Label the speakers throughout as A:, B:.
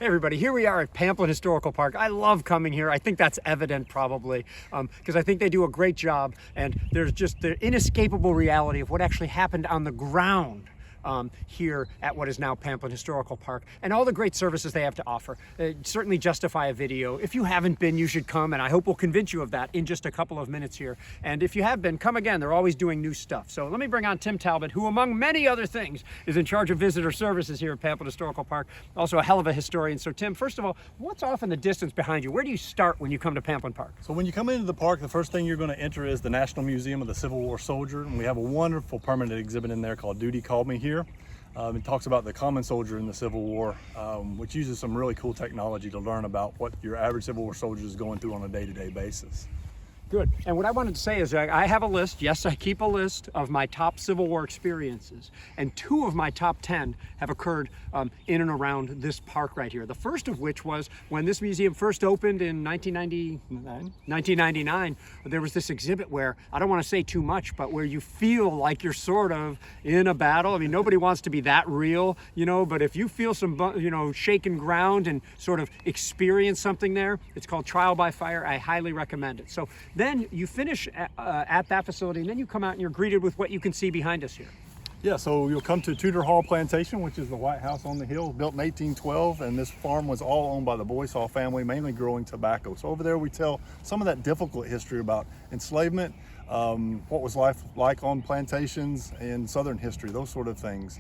A: Hey everybody, here we are at Pamplin Historical Park. I love coming here. I think that's evident probably because I think they do a great job, and there's just the inescapable reality of what actually happened on the ground here at what is now Pamplin Historical Park, and all the great services they have to offer. Certainly justify a video. If you haven't been, you should come, and I hope we'll convince you of that in just a couple of minutes here. And if you have been, come again. They're always doing new stuff. So let me bring on Tim Talbott, who among many other things is in charge of visitor services here at Pamplin Historical Park, also a hell of a historian. So Tim, first of all, what's off in the distance behind you? Where do you start when you come to Pamplin Park?
B: So when you come into the park, the first thing you're going to enter is the National Museum of the Civil War Soldier, and we have a wonderful permanent exhibit in there called Duty Called Me Here. It talks about the common soldier in the Civil War, which uses some really cool technology to learn about what your average Civil War soldier is going through on a day-to-day basis.
A: Good. And what I wanted to say is I have a list. Yes, I keep a list of my top Civil War experiences, and 2 of my top 10 have occurred in and around this park right here. The first of which was when this museum first opened in 1999. There was this exhibit where, I don't want to say too much, but where you feel like you're sort of in a battle. I mean, nobody wants to be that real, you know, but if you feel some, shaken ground and sort of experience something there, it's called Trial by Fire. I highly recommend it. So then you finish at that facility, and then you come out and you're greeted with what you can see behind us here.
B: Yeah, so you'll come to Tudor Hall Plantation, which is the White House on the hill, built in 1812, and this farm was all owned by the Boysaw family, mainly growing tobacco. So over there we tell some of that difficult history about enslavement, what was life like on plantations, and Southern history, those sort of things.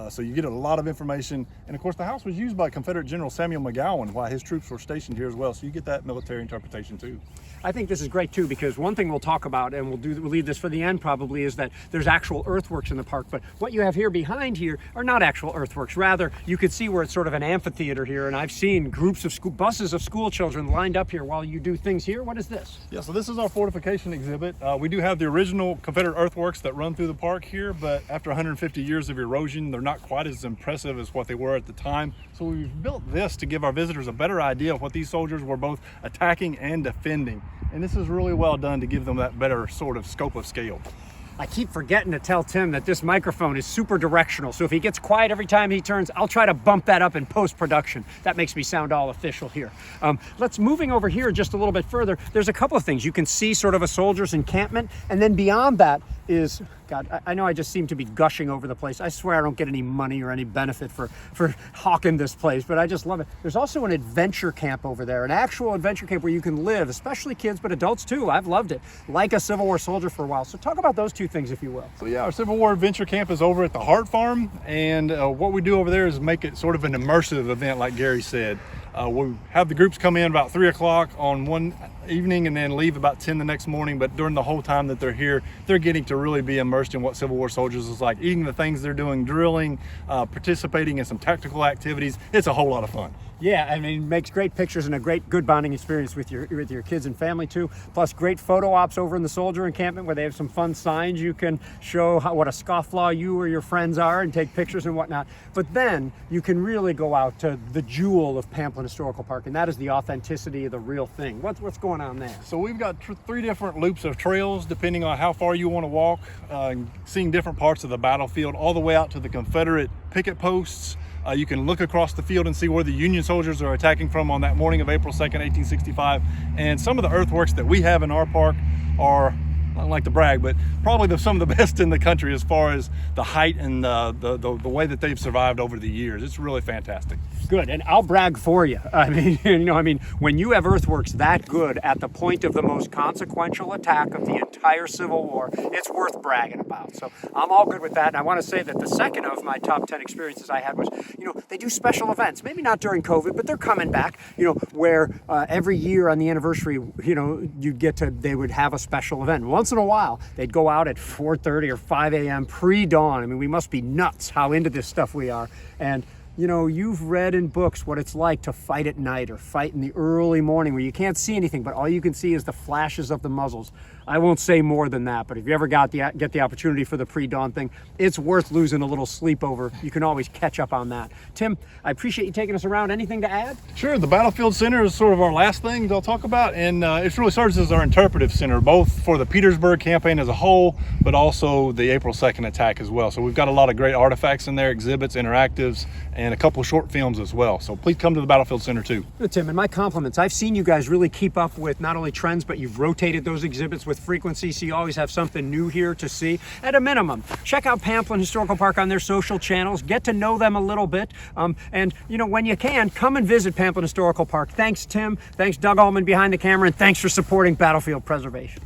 B: So you get a lot of information, and of course the house was used by Confederate General Samuel McGowan while his troops were stationed here as well, so you get that military interpretation too.
A: I think this is great too, because one thing we'll talk about, and we'll leave this for the end probably, is that there's actual earthworks in the park, but what you have here behind here are not actual earthworks. Rather, you can see where it's sort of an amphitheater here, and I've seen groups of buses of school children lined up here while you do things here. What is this?
B: Yeah, so this is our fortification exhibit. We do have the original Confederate earthworks that run through the park here, but after 150 years of erosion, they're not quite as impressive as what they were at the time. So we've built this to give our visitors a better idea of what these soldiers were both attacking and defending. And this is really well done to give them that better sort of scope of scale.
A: I keep forgetting to tell Tim that this microphone is super directional, so if he gets quiet every time he turns, I'll try to bump that up in post-production. That makes me sound all official here. Moving over here just a little bit further, there's a couple of things. You can see sort of a soldier's encampment, and then beyond that is, God, I know I just seem to be gushing over the place. I swear I don't get any money or any benefit for hawking this place, but I just love it. There's also an adventure camp over there, an actual adventure camp where you can live, especially kids, but adults too. I've loved it, like a Civil War soldier for a while. So talk about those 2 things, if you will.
B: So yeah, our Civil War adventure camp is over at the Hart Farm, and what we do over there is make it sort of an immersive event, like Gary said. We have the groups come in about 3 o'clock on one evening and then leave about 10 the next morning, but during the whole time that they're here, they're getting to really be immersed in what Civil War soldiers is like, eating the things they're doing, drilling, participating in some tactical activities. It's a whole lot of fun.
A: Yeah, I mean, it makes great pictures and a good bonding experience with your kids and family too. Plus great photo ops over in the soldier encampment where they have some fun signs. You can show what a scofflaw you or your friends are and take pictures and whatnot. But then you can really go out to the jewel of Pamplin Historical Park, and that is the authenticity of the real thing. What's going on there?
B: So we've got 3 different loops of trails depending on how far you want to walk, seeing different parts of the battlefield all the way out to the Confederate picket posts. You can look across the field and see where the Union soldiers are attacking from on that morning of April 2nd, 1865. And some of the earthworks that we have in our park are, I don't like to brag, but probably some of the best in the country as far as the height and the way that they've survived over the years. It's really fantastic.
A: Good, and I'll brag for you. I mean, when you have earthworks that good at the point of the most consequential attack of the entire Civil War, it's worth bragging about. So I'm all good with that. And I want to say that the second of my top 10 experiences I had was, they do special events. Maybe not during COVID, but they're coming back. Where every year on the anniversary, they would have a special event. Once in a while, they'd go out at 4:30 or 5 a.m. pre-dawn. I mean, we must be nuts how into this stuff we are. And you've read in books what it's like to fight at night or fight in the early morning where you can't see anything, but all you can see is the flashes of the muzzles. I won't say more than that, but if you ever get the opportunity for the pre-dawn thing, it's worth losing a little sleep over. You can always catch up on that. Tim, I appreciate you taking us around. Anything to add?
B: Sure. The Battlefield Center is sort of our last thing I'll talk about, and it really serves as our interpretive center, both for the Petersburg campaign as a whole, but also the April 2nd attack as well. So we've got a lot of great artifacts in there, exhibits, interactives, and a couple short films as well. So please come to the Battlefield Center too.
A: Tim, and my compliments. I've seen you guys really keep up with not only trends, but you've rotated those exhibits with frequency, so you always have something new here to see. At a minimum, check out Pamplin Historical Park on their social channels, get to know them a little bit, and when you can, come and visit Pamplin Historical Park. Thanks, Tim. Thanks, Doug Allman behind the camera, and thanks for supporting Battlefield Preservation.